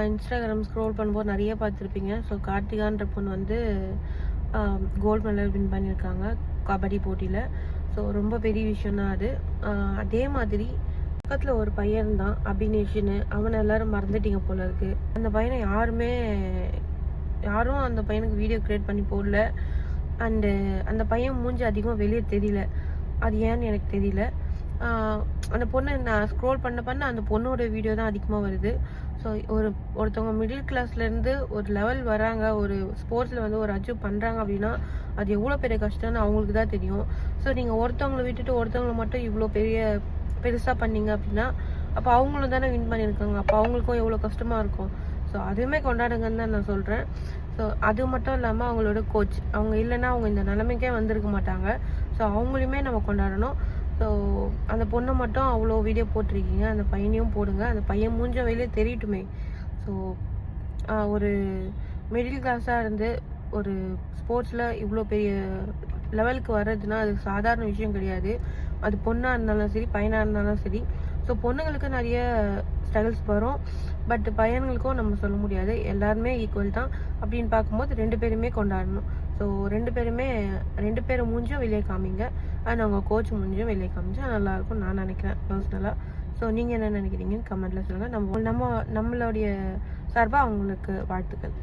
Instagram scroll பண்ணும்போது நிறைய பார்த்துருப்பீங்க. ஸோ கார்த்திகான்ற பொண்ணு வந்து கோல்டு மெடல் வின் பண்ணியிருக்காங்க கபடி போட்டியில். ஸோ ரொம்ப பெரிய விஷயம் தான் அது. அதே மாதிரி பக்கத்தில் ஒரு பையன் தான் அபினேஷ்னு, அவனை எல்லாரும் மறந்துட்டீங்க போல இருக்கு. அந்த பையனை யாரும் அந்த பையனுக்கு வீடியோ கிரியேட் பண்ணி போடல. அண்டு அந்த பையன் மூஞ்சி அதிகமாக வெளியே தெரியல. அது ஏன்னு எனக்கு தெரியல. அந்த பொண்ணை நான் ஸ்க்ரோல் பண்ண அந்த பொண்ணோட வீடியோ தான் அதிகமாக வருது. ஸோ ஒருத்தவங்க மிடில் கிளாஸ்லேருந்து ஒரு லெவல் வராங்க, ஒரு ஸ்போர்ட்ஸில் வந்து ஒரு அச்சீவ் பண்ணுறாங்க அப்படின்னா அது எவ்வளோ பெரிய கஷ்டம்னு அவங்களுக்கு தான் தெரியும். ஸோ நீங்கள் ஒருத்தவங்களை விட்டுட்டு ஒருத்தவங்களை மட்டும் இவ்வளோ பெருசாக பண்ணீங்க அப்படின்னா அப்போ அவங்களும் தானே வின் பண்ணியிருக்காங்க. அப்போ அவங்களுக்கும் எவ்வளோ கஷ்டமாக இருக்கும். ஸோ அதுவுமே கொண்டாடுங்கன்னு தான் நான் சொல்கிறேன். ஸோ அது மட்டும் இல்லாமல் அவங்களோட கோச், அவங்க இல்லைன்னா அவங்க இந்த நிலைமைக்கே வந்திருக்க மாட்டாங்க. ஸோ அவங்களையுமே நம்ம கொண்டாடணும். ஸோ அந்த பொண்ணை மட்டும் அவ்வளோ வீடியோ போட்டிருக்கீங்க, அந்த பையனையும் போடுங்க. அந்த பையன் மூஞ்ச வெளியே தெரியட்டுமே. ஸோ ஒரு மிடில் கிளாஸாக இருந்து ஒரு ஸ்போர்ட்ஸில் இவ்வளோ பெரிய லெவலுக்கு வர்றதுன்னா அது சாதாரண விஷயம் கிடையாது. அது பொண்ணாக இருந்தாலும் சரி, பையனாக இருந்தாலும் சரி. ஸோ பொண்ணுங்களுக்கு நிறைய ஸ்ட்ரகிள்ஸ் வரும், பட் பையன்களுக்கும் நம்ம சொல்ல முடியாது. எல்லாருமே ஈக்குவல் தான். அப்படின்னு பார்க்கும்போது 2 பேருமே கொண்டாடணும். ஸோ 2 பேரும் மூஞ்சும் வெளியே காமிங்க. அண்ட் அவங்க கோச் மூஞ்சும் வெளியே காமிச்சா நல்லாயிருக்கும் நான் நினைக்கிறேன் பர்சனலாக. ஸோ நீங்கள் என்ன நினைக்கிறீங்கன்னு கமெண்ட்டில் சொல்லுங்கள். நம்மளுடைய சார்பாக அவங்களுக்கு வாழ்த்துக்கள்.